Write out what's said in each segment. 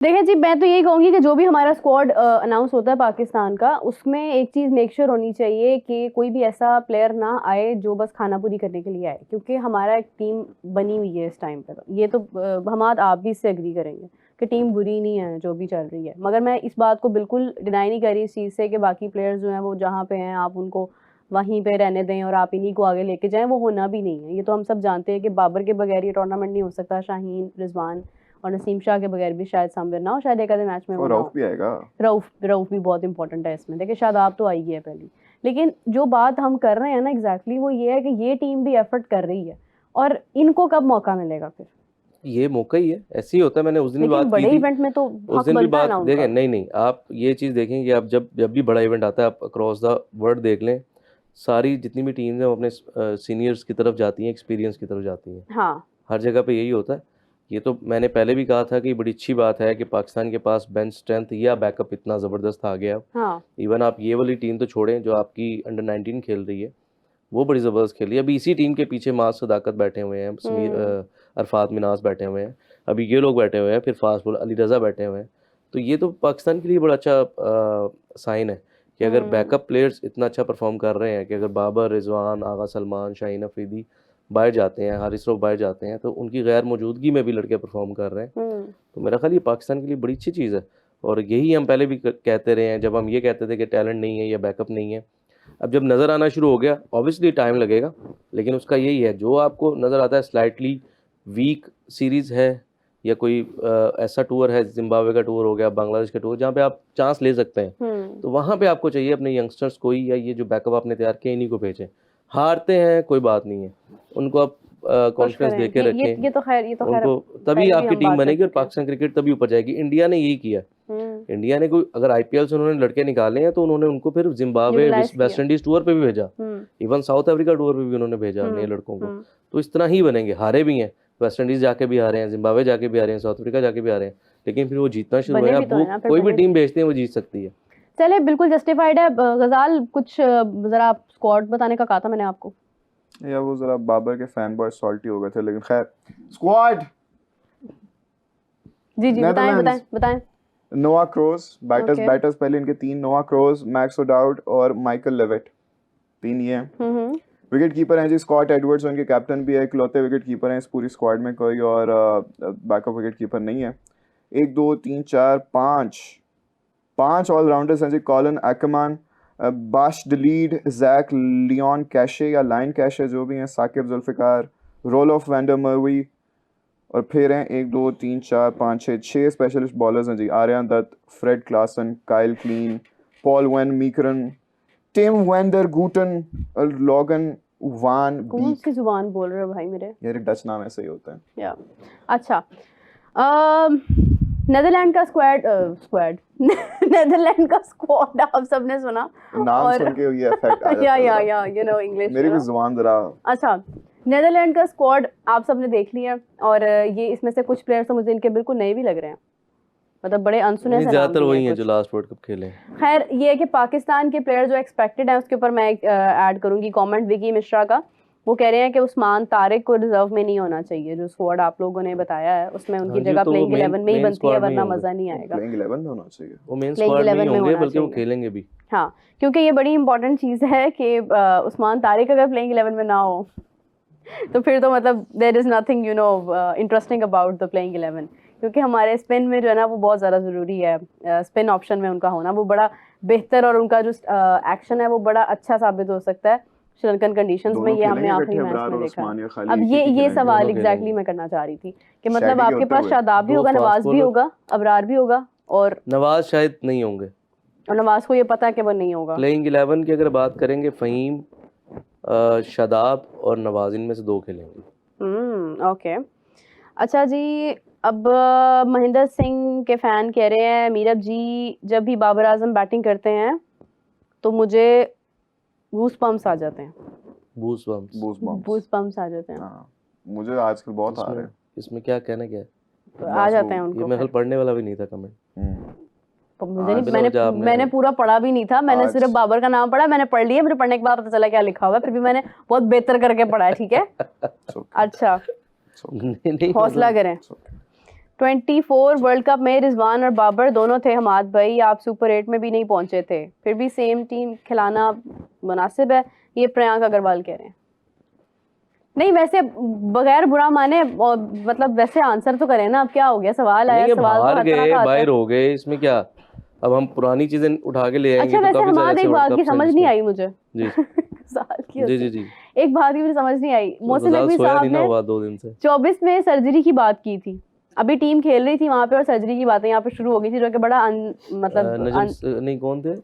देखिए जी, मैं तो यही कहूँगी कि जो भी हमारा स्क्वाड अनाउंस होता है पाकिस्तान का, उसमें एक चीज़ मेक श्योर होनी चाहिए कि कोई भी ऐसा प्लेयर ना आए जो बस खाना पूरी करने के लिए आए, क्योंकि हमारा एक टीम बनी हुई है इस टाइम पे। तो ये तो हमाद आप भी इससे एग्री करेंगे कि टीम बुरी नहीं है जो भी चल रही है। मगर मैं इस बात को बिल्कुल डिनाई नहीं कर रही इस चीज़ से कि बाकी प्लेयर्स जो हैं वो जहाँ पे हैं आप उनको वहीं पे रहने दें और आप इन्हीं को आगे लेके जाएं, वो होना भी नहीं है। ये तो हम सब जानते हैं कि बाबर के बगैर ये टूर्नामेंट नहीं हो सकता। शाहीन, रिजवान और नसीम शाह के बगैर भी शायद सामने ना हो, शायद एक आधे मैच में वो और ना रऊफ हो। भी आएगा। रऊफ भी बहुत इंपॉर्टेंट है इसमें। देखिए शादाब तो आई है पहली, लेकिन जो बात हम कर रहे हैं ना एग्जैक्टली वो ये है कि ये टीम भी एफर्ट कर रही है और इनको कब मौका मिलेगा फिर? ये मौका ही है, ऐसे ही होता है। मैंने उस दिन भी लेकिन बात की बड़े थी, इवेंट में तो उस हक दिन भी बनता है बात ना देखें। उनका। नहीं नहीं, आप ये चीज़ देखें कि आप जब जब भी बड़ा इवेंट आता है, आप अक्रॉस द वर्ल्ड देख लें, सारी जितनी भी टीम्स हैं वो अपने सीनियर्स की तरफ जाती हैं, एक्सपीरियंस की तरफ जाती हैं। हाँ, हर जगह पे यही होता है। ये तो मैंने पहले भी कहा था कि बड़ी अच्छी बात है कि पाकिस्तान के पास बेंच स्ट्रेंथ या बैकअप इतना ज़बरदस्त आ गया। हाँ। इवन आप ये वाली टीम तो छोड़ें जो आपकी अंडर 19 खेल रही है, वो बड़ी ज़बरदस्त खेली है। अभी इसी टीम के पीछे मास सदाकत बैठे हुए हैं, अरफात मिनास बैठे हुए हैं, अभी ये लोग बैठे हुए हैं, फिर फास्ट बॉलर अली रज़ा बैठे हुए हैं। तो ये तो पाकिस्तान के लिए बड़ा अच्छा साइन है कि अगर बैकअप प्लेयर्स इतना अच्छा परफॉर्म कर रहे हैं कि अगर बाबर, रिजवान, आगा सलमान, शाहीन अफरीदी बाहर जाते हैं, हारिस रऊफ बाहर जाते हैं, तो उनकी गैर मौजूदगी में भी लड़के परफॉर्म कर रहे हैं। तो मेरा ख्याल ये पाकिस्तान के लिए बड़ी अच्छी चीज़ है। और यही हम पहले भी कहते रहे हैं, जब हम ये कहते थे कि टैलेंट नहीं है या बैकअप नहीं है। अब जब नज़र आना शुरू हो गया, ऑब्वियसली टाइम लगेगा, लेकिन उसका यही है, जो आपको नज़र आता है स्लाइटली वीक सीरीज़ है या कोई ऐसा टूर है, जिम्बाब्वे का टूर हो गया, बांग्लादेश का टूर, जहाँ पे आप चांस ले सकते हैं, तो वहाँ पे आपको चाहिए अपने यंगस्टर्स को ही, या ये जो बैकअप आपने तैयार किए इन्हीं को भेजें। हारते हैं कोई बात नहीं है, उनको आप कॉन्फिडेंस दे के रखें, ये तो खैर उनको, तभी आपकी टीम बनेगी और पाकिस्तान क्रिकेट तभी ऊपर जाएगी। इंडिया ने यही किया। इंडिया ने कोई अगर आईपीएल से उन्होंने लड़के निकाले हैं तो उन्होंने उनको फिर जिम्बाब्वे, वेस्ट इंडीज टूर पे भी भेजा, इवन साउथ अफ्रीका टूर पे भी उन्होंने भेजा नए लड़कों को। तो इस तरह ही बनेंगे। हारे भी हैं, वेस्ट इंडीज जाके भी हारे हैं, जिम्बाब्वे जाके भी हारे हैं, साउथ अफ्रीका जाके भी हारे हैं, लेकिन फिर वो जीतना शुरू हुए। अब वो कोई भी टीम भेजते हैं वो जीत सकती है। चले, बिल्कुल जस्टिफाइड है। गजाल, कुछ जरा आप स्क्वाड बताने का कहा था मैंने आपको। या वो जरा बाबर के फैन बॉय सॉल्टी हो गए थे, लेकिन खैर स्क्वाड जी बताएं। नोआ क्रोस बैटर्स पहले इनके 3, नोआ क्रोस, मैक्स ओडाउड और माइकल लेविट, 3 ये हैं। विकेट कीपर हैं जी स्कॉट एडवर्ड्स, उनके कैप्टन भी है, इकलौते विकेट कीपर हैं इस पूरी स्क्वाड में, कोई और बैकअप विकेट कीपर नहीं है। 1 2 3 4 5 ऑलराउंडर्स हैं जी, कॉलिन एक्करमैन, बाश डलीड, जैक लियोन कैशे या लाइन कैशे जो भी हैं, साकिब जुल्फिकार, रोलोफ वैंडर मर्वी, और फिर हैं 1 2 3 4 5 6 स्पेशलिस्ट बॉलर्स हैं जी, Aryan Dutt, Fred Klaassen, Kyle Klein, Paul van Meekeren, Tim van der Gugten और लॉगन वान बीक। कौन सी जुबान बोल रहे हो भाई मेरे? यार डच नाम ऐसे ही होता है। या अच्छा, नेदरलैंड का स्क्वाड नेदरलैंड का स्क्वाड आप सबने सुना, नाम सुन के ये इफेक्ट आ जाता है। या यू नो इंग्लिश मेरी भी जुबान जरा। अच्छा, नेदरलैंड का स्क्वाड आप सबने देख लिया, और ये इसमें से कुछ प्लेयर्स तो मुझे इनके बिल्कुल नए भी लग रहे हैं, मतलब बड़े अनसुने से ज्यादातर वही हैं जो लास्ट वर्ल्ड कप खेले। खैर ये है कि पाकिस्तान के प्लेयर जो एक्सपेक्टेड हैं उसके ऊपर मैं ऐड करूंगी कमेंट विकी मिश्रा का। वो कह रहे हैं कि उस्मान तारिक को रिजर्व में नहीं होना चाहिए। जो स्क्वाड आप लोगों ने बताया है उसमें उनकी जगह प्लेइंग 11 में ही बनती है, वरना मजा नहीं आएगा। प्लेइंग 11 में होना चाहिए, वो मेन स्क्वाड में होंगे, बल्कि वो खेलेंगे भी। हाँ, क्योंकि ये बड़ी इंपॉर्टेंट चीज़ है कि उस्मान तारिक अगर प्लेइंग 11 में ना हो तो फिर तो मतलब there is nothing you know interesting about the playing 11, क्योंकि हमारे स्पिन में जो है ना वो बहुत ज़्यादा ज़रूरी है। स्पिन ऑप्शन में उनका होना वो बड़ा बेहतर, और उनका जो एक्शन है वो बड़ा अच्छा साबित हो सकता है श्रीलंकन कंडीशंस में। ये हमने आखिरी मैच में देखा। अब ये सवाल एग्जैक्टली मैं करना चाह रही थी कि मतलब आपके पास शादाब भी होगा, नवाज भी होगा, अबरार भी होगा, और नवाज शायद नहीं होंगे, और नवाज को ये पता है कि वो नहीं होगा। प्लेइंग 11 की अगर बात करेंगे, फ़हीम, शादाब और नवाज, इनमें से 2 खेलेंगे। ओके, अच्छा जी। अब महेंद्र सिंह के फैन कह रहे हैं, मीरब जी जब भी बाबर आजम बैटिंग करते हैं तो मुझे गूस पम्प्स आ जाते हैं। बूस पम्प्स आ जाते हैं। हाँ, मुझे आजकल बहुत आ रहे हैं। इसमें क्या कहना क्या है? तो आ जाते हैं उनको। ये मैं पढ़ने वाला भी नहीं था कमेंट। मुझे नहीं, मैंने पूरा पढ़ा भी नहीं था, मैंने सिर्फ बाबर का नाम पढ़ा, मैंने पढ़ लिया, फिर पढ़ने के बाद पता चला क्या लिखा हुआ है, फिर भी मैंने बहुत बेहतर करके पढ़ा है। ठीक है, अच्छा, हौसला करें। 24 वर्ल्ड कप में रिजवान और बाबर दोनों थे हमाद भाई, आप सुपर 8 में भी नहीं पहुंचे थे, फिर भी सेम टीम खिलाना मुनासिब है, ये प्रियंक अग्रवाल कह रहे हैं। नहीं वैसे बगैर बुरा माने मतलब वैसे आंसर तो करें ना, अब क्या हो गया, सवाल आया, सवाल तो हार हर तरह गए, का आता बाहर है। हो गए, इसमें क्या? अब हम पुरानी चीजें उठा के ले आएंगे अच्छा तो वैसे काफी सारे हमाद ऐसे एक वर्ल्ड बात की कप्स हैं समझ नहीं जिसमें आई मुझे जी साल की जी होती जी है। जी एक बात की मुझे समझ नहीं आई, मोहसिन नकवी सोया साहब नहीं ना ने हुआ 2 दिन से। 24 में सर्जरी की बात की थी, अभी टीम खेल रही थी वहां पे और सर्जरी की बातें यहाँ पे शुरू हो गई थी, जो कि बड़ा नहीं कौन थे?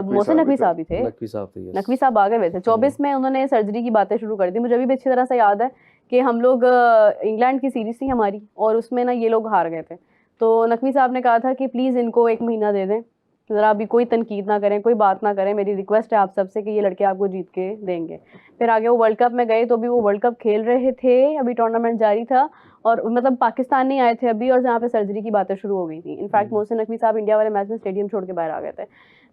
मोहसिन नकवी साहब ही थे, नकवी साहब थे, नकवी साहब आ गए हुए थे 24 में, उन्होंने सर्जरी की बातें शुरू कर दी। मुझे अभी भी अच्छी तरह से याद है कि हम लोग इंग्लैंड की सीरीज थी हमारी और उसमें ना ये लोग हार गए थे, तो नकवी साहब ने कहा था कि प्लीज़ इनको 1 महीना दे दें, ज़रा अभी कोई तनकीद ना करें, कोई बात ना करें, मेरी रिक्वेस्ट है आप सबसे कि ये लड़के आपको जीत के देंगे। फिर आगे वो वर्ल्ड कप में गए तो भी वो वर्ल्ड कप खेल रहे थे, अभी टूर्नामेंट जारी था और मतलब पाकिस्तान नहीं आए थे अभी, और जहाँ पे सर्जरी की बातें शुरू हो गई थी। इनफैक्ट मोहसिन नकवी साहब इंडिया वाले मैच में स्टेडियम छोड़ के बाहर आ गए थे।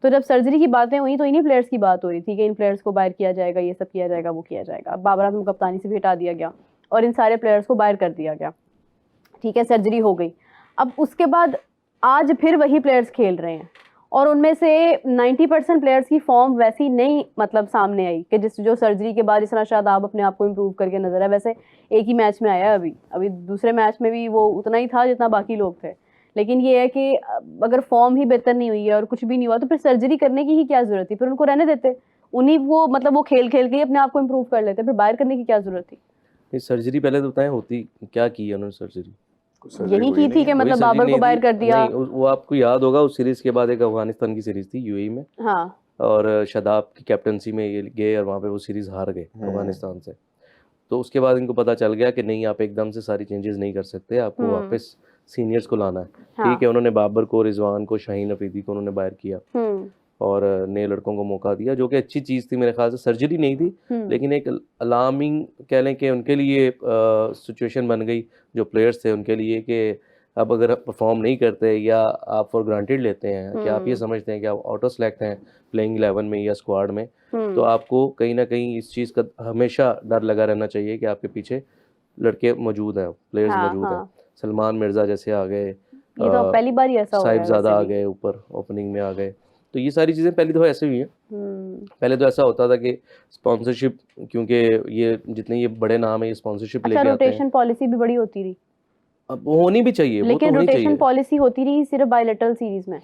तो जब सर्जरी की बातें हुई तो इन्हीं प्लेयर्स की बात हो रही थी कि इन प्लेयर्स को बाहर किया जाएगा, ये सब किया जाएगा, वो किया जाएगा। बाबर आजम कप्तानी से भी हटा दिया गया और इन सारे प्लेयर्स को बाहर कर दिया गया, ठीक है, सर्जरी हो गई। अब उसके बाद आज फिर वही प्लेयर्स खेल रहे हैं और उनमें से 90% प्लेयर्स की फॉर्म वैसी नहीं मतलब सामने आई कि जिस जो सर्जरी के बाद इस तरह शादाब अपने आप को इम्प्रूव करके नजर है। वैसे एक ही मैच में आया, अभी दूसरे मैच में भी वो उतना ही था जितना बाकी लोग थे, लेकिन ये है कि अगर फॉर्म ही बेहतर नहीं हुई है और कुछ भी नहीं हुआ तो फिर सर्जरी करने की ही क्या जरूरत थी, फिर उनको रहने देते, उन्हीं वो मतलब वो खेल खेल के ही अपने आप को इम्प्रूव कर लेते, फिर बाहर करने की क्या जरूरत थी। सर्जरी पहले तो बताएं होती क्या की है उन्होंने सर्जरी? यही की थी कि मतलब बाबर को बाहर कर दिया। नहीं, वो आपको याद होगा उस सीरीज के बाद एक अफगानिस्तान की सीरीज थी यूएई में, हाँ और शादाब की कैप्टनसी में ये गए और वहाँ पे वो सीरीज हार गए अफगानिस्तान से। तो उसके बाद इनको पता चल गया कि नहीं, आप एकदम से सारी चेंजेस नहीं कर सकते, आपको वापस सीनियर्स को लाना है। ठीक है, उन्होंने बाबर को, रिजवान को, शाहीन अफरीदी को उन्होंने बाहर किया और नए लड़कों को मौका दिया, जो कि अच्छी चीज़ थी मेरे ख्याल से। सर्जरी नहीं थी लेकिन एक अलार्मिंग कह लें कि उनके लिए सिचुएशन बन गई जो प्लेयर्स थे उनके लिए, कि अब अगर परफॉर्म नहीं करते या आप फॉर ग्रांटेड लेते हैं कि आप ये समझते हैं कि आप ऑटो सेलेक्ट हैं प्लेइंग 11 में या स्क्वाड में, तो आपको कहीं ना कहीं इस चीज़ का हमेशा डर लगा रहना चाहिए कि आपके पीछे लड़के मौजूद हैं, प्लेयर्स मौजूद हैं। सलमान मिर्ज़ा जैसे आ गए, ये तो पहली बार ही ऐसा हो रहा है, साहिबजादा आ गए, ऊपर ओपनिंग में आ गए, तो ये सारी चीज़ें पहली दफ़ा ऐसे हुई हैं। पहले तो ऐसा होता था कि स्पॉन्सरशिप, क्योंकि ये जितने ये बड़े नाम है ये स्पॉन्सरशिप लेके आते हैं। रोटेशन पॉलिसी भी बड़ी होती रही, अब होनी भी चाहिए, लेकिन वो तो रोटेशन पॉलिसी होती रही सिर्फ बायलैटरल सीरीज में।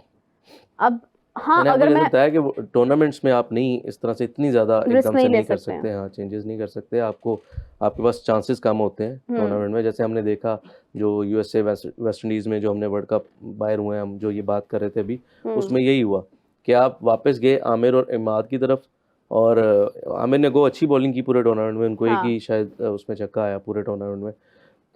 अब हाँ, अगर मैं बताया कि टूर्नामेंट्स में आप नहीं इस तरह से इतनी ज़्यादा एकदम से नहीं कर सकते, हाँ चेंजेस नहीं कर सकते, आपको आपके पास चांसेस कम होते हैं टूर्नामेंट में। जैसे हमने देखा जो यूएसए वेस्ट इंडीज़ में जो हमने वर्ल्ड कप बाहर हुए, हम जो ये बात कर रहे थे अभी, उसमें यही हुआ कि आप वापस गए आमिर और इमाद की तरफ, और आमिर ने अच्छी बॉलिंग की पूरे टूर्नामेंट में, उनको एक ही शायद उसमें छक्का आया पूरे टूर्नामेंट में।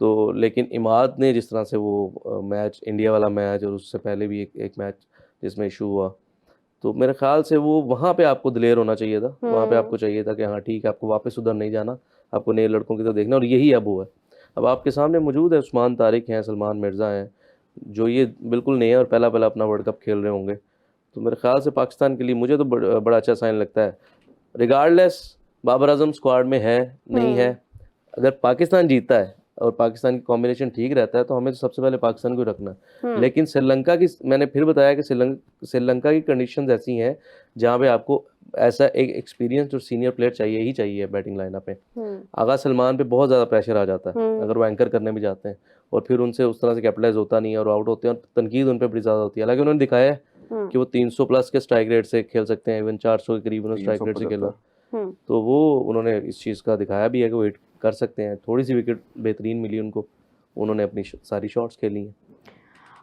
तो लेकिन इमाद ने जिस तरह से वो मैच, इंडिया वाला मैच और उससे पहले भी एक मैच जिसमें इशू हुआ, तो मेरे ख्याल से वो वहाँ पे आपको दिलेर होना चाहिए था। वहाँ पे आपको चाहिए था कि हाँ ठीक है, आपको वापस उधर नहीं जाना, आपको नए लड़कों की तरफ देखना, और यही अब हुआ है। अब आपके सामने मौजूद है उस्मान तारिक हैं, सलमान मिर्ज़ा हैं, जो ये बिल्कुल नए और पहला अपना वर्ल्ड कप खेल रहे होंगे। तो मेरे ख्याल से पाकिस्तान के लिए मुझे तो बड़ा अच्छा साइन लगता है। रिगार्डलेस बाबर आजम स्क्वाड में है नहीं है, अगर पाकिस्तान जीतता है और पाकिस्तान की कॉम्बिनेशन ठीक रहता है तो हमें तो सबसे पहले पाकिस्तान को रखना है। लेकिन श्रीलंका की, मैंने फिर बताया कि श्रीलंका की कंडीशंस ऐसी हैं जहाँ पे आपको ऐसा एक एक्सपीरियंस्ड और सीनियर प्लेयर चाहिए ही चाहिए बैटिंग लाइनअप में। आगा सलमान पे बहुत ज़्यादा प्रेशर आ जाता है अगर वो एंकर करने भी जाते हैं, और फिर उनसे उस तरह से कैपिटलाइज होता नहीं है और आउट होते हैं, और तनकीद उन पर बड़ी ज़्यादा होती है। हालांकि उन्होंने दिखाया है कि वो 300 प्लस के स्ट्राइक रेट से खेल सकते हैं, इवन 400 के करीब उन्होंने स्ट्राइक रेट से खेला, तो वो उन्होंने इस चीज़ का दिखाया भी है कि वो हिट कर सकते हैं। थोड़ी सी विकेट बेहतरीन मिली उनको, उन्होंने अपनी सारी शॉट्स खेली हैं।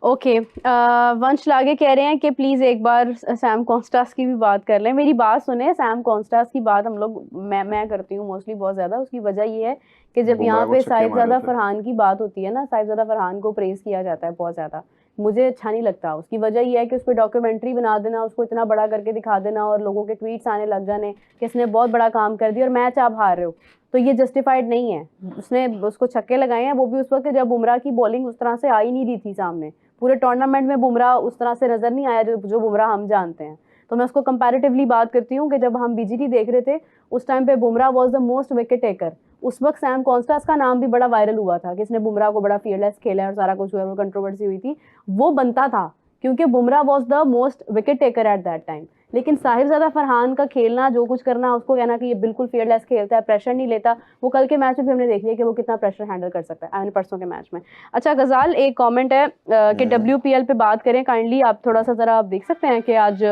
ओके, वंश लागे कह रहे हैं कि प्लीज़ एक बार सैम कॉन्स्टास की भी बात कर लें। मेरी बात सुने, सैम कॉन्स्टास की बात हम लोग मैं करती हूँ मोस्टली बहुत ज़्यादा। उसकी वजह ये है कि जब यहाँ पे साहिबजादा फरहान की बात होती है ना, साहिबजादा फरहान को प्रेज़ किया जाता है बहुत ज़्यादा, मुझे अच्छा नहीं लगता। उसकी वजह ये है कि उस पर डॉक्यूमेंट्री बना देना, उसको इतना बड़ा करके दिखा देना और लोगों के ट्वीट्स आने लग जाने कि इसने बहुत बड़ा काम कर दिया और मैच आप हार रहे हो, तो ये जस्टिफाइड नहीं है। उसने उसको छक्के लगाए हैं, वो भी उस वक्त जब बुमराह की बॉलिंग उस तरह से आई नहीं रही थी सामने। पूरे टूर्नामेंट में बुमराह उस तरह से नज़र नहीं आया जो बुमराह हम जानते हैं। तो मैं उसको कंपैरेटिवली बात करती हूँ कि जब हम बीजीटी देख रहे थे उस टाइम पे Bumrah was the most wicket taker. उस वक्त सैम कॉन्स्टास का नाम भी बड़ा वायरल हुआ था कि इसने बुमराह को बड़ा फियरलेस खेला है और सारा कुछ हुआ, वो कंट्रोवर्सी हुई थी। वो बनता था क्योंकि Bumrah was the most wicket taker at that time. लेकिन साहिबजादा फरहान का खेलना, जो कुछ करना, उसको कहना कि ये बिल्कुल फियरलेस खेलता है, प्रेशर नहीं लेता, वो कल के मैच में भी हमने देख लिया कि वो कितना प्रेशर हैंडल कर सकता है, परसों के मैच में। अच्छा गजाल, एक कमेंट है कि WPL पे बात करें काइंडली, आप थोड़ा सा ज़रा आप देख सकते हैं कि आज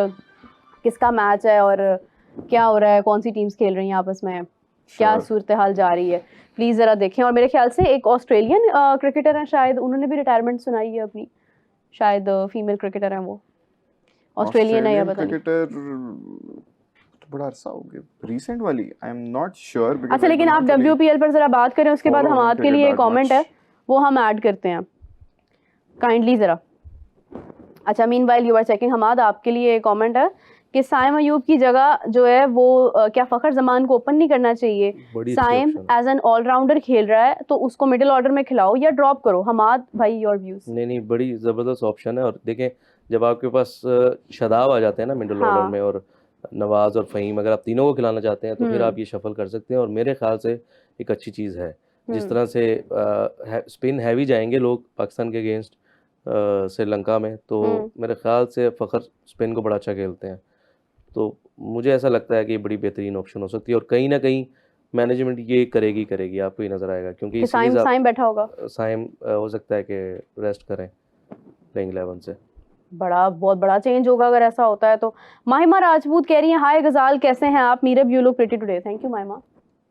किसका मैच है और क्या हो रहा है, कौन सी टीम्स खेल रही हैं आपस में, क्या सूरत हाल जा रही है, प्लीज़ ज़रा देखें। और मेरे ख्याल से एक ऑस्ट्रेलियन क्रिकेटर हैं शायद, उन्होंने भी रिटायरमेंट सुनाई है अपनी, शायद फीमेल क्रिकेटर हैं वो, ऑस्ट्रेलियन है या पता नहीं। क्रिकेटर तो बड़ा अरसा हो गया, रीसेंट वाली आई एम नॉट श्योर। अच्छा, लेकिन आप WPL पर ज़रा बात करें, उसके बाद हमाद के लिए कमेंट है वो हम ऐड करते हैं काइंडली ज़रा। अच्छा, meanwhile you are checking, Hamad आपके लिए कमेंट है कि साइम अयूब की जगह जो है वो क्या फ़खर जमान को ओपन नहीं करना चाहिए? साइम एज एन ऑलराउंडर खेल रहा है तो उसको मिडिल ऑर्डर में खिलाओ या ड्रॉप करो। हमाद भाई, योर व्यूज। नहीं, बड़ी ज़बरदस्त ऑप्शन है। और देखें, जब आपके पास शादाब आ जाते हैं ना मिडिल ऑर्डर में, और नवाज और फ़हीम, अगर आप तीनों को खिलाना चाहते हैं तो फिर आप ये शफल कर सकते हैं, और मेरे ख्याल से एक अच्छी चीज़ है। जिस तरह से स्पिन हैवी जाएंगे लोग पाकिस्तान के अगेंस्ट श्रीलंका में, तो मेरे ख्याल से फ़खर स्पिन को बड़ा अच्छा खेलते हैं, तो मुझे ऐसा लगता है कि ये बड़ी बेहतरीन ऑप्शन हो सकती है। और कहीं ना कहीं मैनेजमेंट ये करेगी, आपको ही नज़र आएगा, क्योंकि साइम बैठा होगा, साइम हो सकता है कि रेस्ट करें प्लेइंग 11 से। बहुत बड़ा चेंज होगा अगर ऐसा होता है तो। माहिमा राजपूत कह रही हैं, हाय गजाल कैसे हैं आप? Meerab you look pretty today. Thank you Mahima,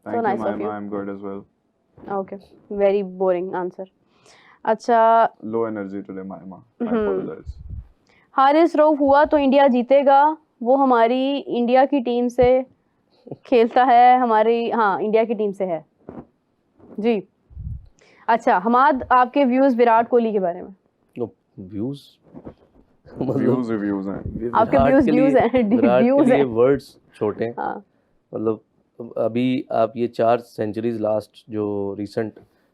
so nice of you. I am good as well. Okay, very boring answer. अच्छा, low energy today Mahima, I apologise. Haris Rauf हुआ तो इंडिया जीतेगा, वो हमारी इंडिया की टीम से खेलता है, हमारी, हाँ इंडिया की टीम से है जी। अच्छा हमाद, आपके व्यूज विराट कोहली के बारे में? व्यूज रिव्यूज हैं आपके व्यूज हैं, व्यूज हैं, वर्ड्स छोटे हैं। हाँ, मतलब अभी आप ये 4 सेंचुरीज लास्ट जो रिसेंट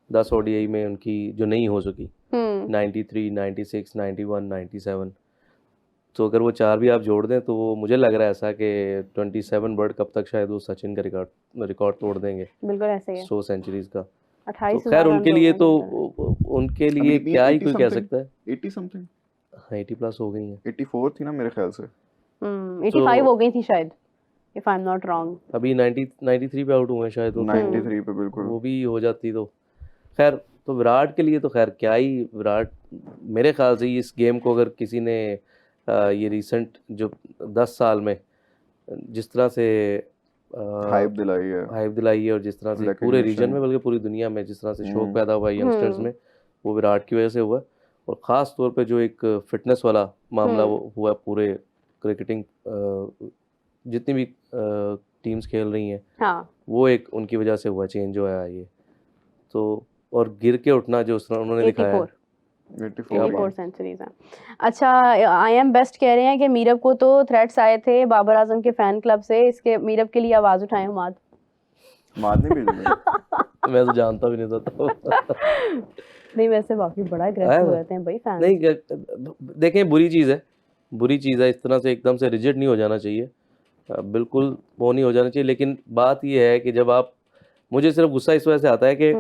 10 ODI में उनकी जो नहीं हो सकी, 93, 96, 91, 97, तो अगर वो 4 भी आप जोड़ दें तो वो मुझे लग रहा है ऐसा कि 27 वर्ल्ड कप तक शायद वो सचिन का रिकॉर्ड तोड़ देंगे। बिल्कुल ऐसे ही है, 100 सेंचुरीज का। 28 तो खैर उनके लिए तो उनके लिए क्या ही कोई कह सकता है। 80 समथिंग, 80 प्लस हो गई हैं। 84 थी ना मेरे ख्याल से, 85 हो गई थी शायद, if I am not wrong. अभी 93 पे आउट हुए हैं शायद, 93 पे बिल्कुल। वो भी हो जाती तो खैर। तो विराट के लिए तो खैर क्या ही, विराट मेरे ख्याल से इस गेम को अगर किसी ने ये रिसेंट जो 10 साल में जिस तरह से हाइप दिलाई है और जिस तरह से पूरे रीजन में बल्कि पूरी दुनिया में जिस तरह से शौक पैदा हुआ यंगस्टर्स में, वो विराट की वजह से हुआ। और ख़ास तौर पे जो एक फिटनेस वाला मामला वो हुआ पूरे क्रिकेटिंग जितनी भी टीम्स खेल रही हैं, हाँ, वो एक उनकी वजह से हुआ चेंज जो है ये। तो और गिर के उठना जो उन्होंने दिखाया है, 84 सेंचुरीज हैं। अच्छा, आई एम बेस्ट कह रहे हैं कि मीरब को तो थ्रेट्स आए थे बाबर आजम के फैन क्लब से, इसके मीरब के लिए आवाज उठाएं हमाद। माद नहीं भेजा मैं तो जानता भी नहीं था नहीं, वैसे बाकी बड़ा एग्रेसिव रहते हैं भाई फैन। नहीं, देखें बुरी चीज़ है, इस तरह से एकदम से रिजिड नहीं हो जाना चाहिए, बिल्कुल वो नहीं हो जाना चाहिए। लेकिन बात ये है कि जब आप, मुझे सिर्फ गुस्सा इस वजह से आता है कि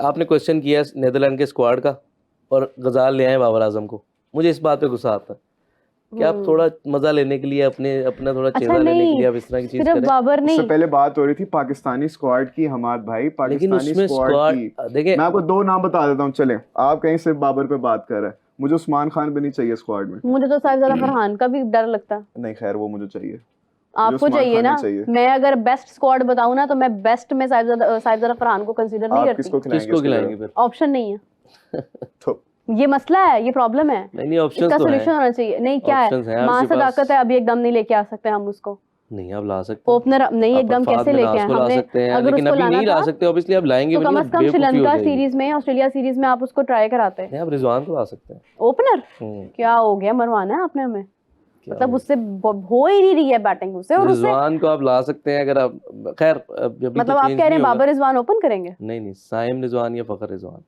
आपने क्वेश्चन किया नीदरलैंड के स्क्वाड का और गजाल ले आए बाबर आजम को, मुझे इस बात पे गुस्सा आता है कि आप थोड़ा मजा लेने के लिए अपना थोड़ा चेहरा लेने के लिए आप इस तरह की चीज करें। बाबर नहीं, उससे पहले बात हो रही थी पाकिस्तानी स्क्वाड की हमाद भाई, पाकिस्तानी स्क्वाड की। देखिए मैं आपको 2 नाम बता देता हूँ, चले आप कहीं से बाबर पे बात कर रहे हैं, मुझे उस्मान खान भी नहीं चाहिए स्क्वाड में। मुझे तो साहिबजादा फरहान का भी डर लगता है। नहीं खैर वो मुझे चाहिए, आपको चाहिए ना। मैं अगर बेस्ट स्क्वाड बताऊं ना तो मैं बेस्ट में साहिबजादा फरहान को कंसीडर नहीं करती। किसको खिलाएंगे फिर? ऑप्शन नहीं है तो ये मसला है, ये प्रॉब्लम है। नहीं, ऑप्शन इसका सोल्यूशन होना चाहिए। नहीं क्या है, मां सदाकत है, अभी एकदम नहीं लेके आ सकते हम उसको। नहीं आप ला सकते ओपनर, नहीं एकदम कैसे लेके आए हमने? अगर उसको लाना नहीं ला सकते ऑब्वियसली, आप लाएंगे तो कम से कम श्रीलंका सीरीज में, ऑस्ट्रेलिया सीरीज में आप उसको ट्राई कराते हैं। आप रिजवान को ला सकते हैं ओपनर। क्या हो गया, मरवाना है आपने हमें? मतलब उससे हो ही नहीं रही है बैटिंग उससे, और रिजवान को आप ला सकते हैं अगर आप, खैर मतलब आप कह रहे हैं बाबर रिजवान ओपन करेंगे? नहीं, साइम रिजवान या फखर रिजवान।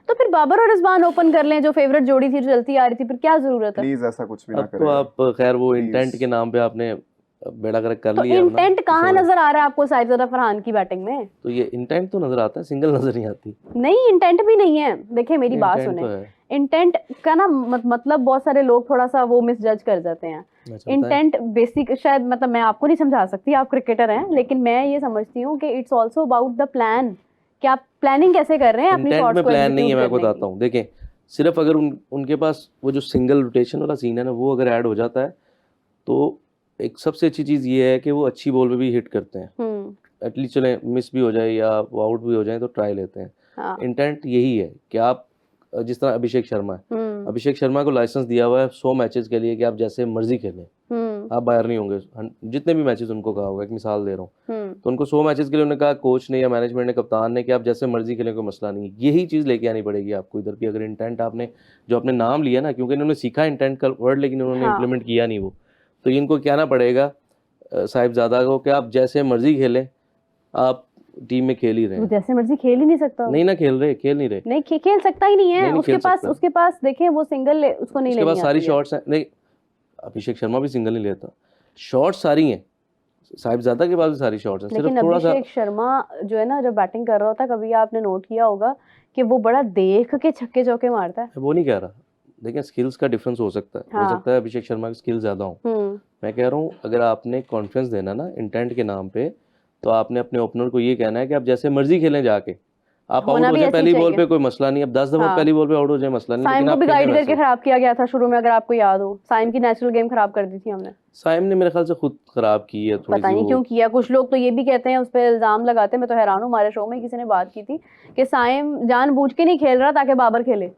तो फिर बाबर और रिजवान ओपन कर लें, जो फेवरेट जोड़ी थी, जो चलती आ रही थी, फिर क्या जरूरत है? प्लीज ऐसा कुछ भी ना अब तो करें। आप खैर वो Please. इंटेंट के नाम पे आपने बेड़ा गर्क कर तो लिया है ना, इंटेंट कहाँ तो नजर आ रहा है आपको साइफजदा फरहान की बैटिंग में? तो ये इंटेंट तो नजर आता है, सिंगल नजर नहीं आती। नहीं, इंटेंट भी नहीं है। देखिए मेरी बात इंटेंट तो सुने, है। इंटेंट का ना मतलब बहुत सारे लोग थोड़ा सा वो मिसजज कर जाते हैं। अच्छा, बताएं। इंटेंट बेसिक, शायद मतलब मैं आपको नहीं समझा सकती, आप क्रिकेटर हैं, लेकिन मैं ये समझती हूँ कि it's also about the plan, कि आप प्लानिंग कैसे कर रहे हैं अपनी इंटेंट शॉट्स में को प्लान नहीं है, एग्जीक्यूट मैं आपको करने बताता हूँ। देखें, सिर्फ अगर उनके पास वो जो सिंगल रोटेशन वाला सीन है ना, वो अगर ऐड हो जाता है तो एक सबसे अच्छी चीज़ ये है कि वो अच्छी बॉल पे भी हिट करते हैं। की। एटलीस्ट चले मिस भी हो जाए या वो आउट भी हो जाए तो ट्राई लेते हैं। हाँ। इंटेंट यही है कि आप जिस तरह अभिषेक शर्मा है, अभिषेक शर्मा को लाइसेंस दिया हुआ है 100 मैचेस के लिए कि आप जैसे मर्जी खेलें, आप बाहर नहीं होंगे। जितने भी मैचेस उनको कहा होगा, एक मिसाल दे रहा हूँ, तो उनको 100 मैचेस के लिए उन्होंने कहा, कोच ने या मैनेजमेंट ने, कप्तान ने, कि आप जैसे मर्जी खेलें, कोई मसला नहीं है। यही चीज़ लेके आनी पड़ेगी आपको इधर भी। अगर इंटेंट आपने जो अपने नाम लिया ना, क्योंकि इन्होंने सीखा इंटेंट का वर्ड लेकिन उन्होंने इम्प्लीमेंट किया नहीं वो, तो इनको कहना पड़ेगा साहिबजादा को कि आप जैसे मर्जी खेलें, आप टीम में खेल ही रहे वो हैं। जैसे मर्जी खेल ही नहीं सकता। नहीं ना, खेल नहीं रहे। नहीं खेल सकता ही नहीं है। नहीं उसके खेल पास सकता। उसके पास देखें वो सिंगल उसको नहीं उसके लेनी पास सारी आती है। शॉट्स हैं। नहीं, अभिषेक शर्मा भी सिंगल नहीं लेता, शॉट्स सारी हैं। साहिबजादा के पास भी सारी शॉट्स हैं, लेकिन सिर्फ थोड़ा सा। अभिषेक शर्मा जो है ना, जब बैटिंग कर रहा होता है, कभी आपने नोट किया होगा कि वो बड़ा देख के छक्के चौके मारता है। वो नहीं कह रहा, देखिए स्किल्स का डिफरेंस हो सकता है। हो हाँ। सकता है अभिषेक शर्मा की स्किल ज़्यादा हो। मैं कह रहा हूँ अगर आपने कॉन्फिडेंस देना ना इंटेंट के नाम पे, तो आपने अपने ओपनर को ये कहना है कि आप जैसे मर्जी खेलें जाके, आप आउट होना हो भी जाए ऐसे ही पहली बॉल चाहिए। पे, कोई मसला नहीं। अब 10 दफा हाँ। पहली बॉल पे आउट हो जाए, मसला नहीं, साइम लेकिन को आप भी खेलें गाइड करके वैसे। खराब किया गया था शुरू में, अगर आपको याद हो। साइम की नेचुरल गेम खराब कर दी थी हमने। साइम ने मेरे ख्याल से खुद खराब की है थोड़ी पता सी नहीं वो। क्यों किया। कुछ लोग तो ये भी कहते हैं, उस पर इल्जाम लगाते हैं। मैं तो हैरान हूँ, हमारे शो में किसी ने बात की थी कि साइम जानबूझ के नहीं खेल रहा ताकि बाबर खेले।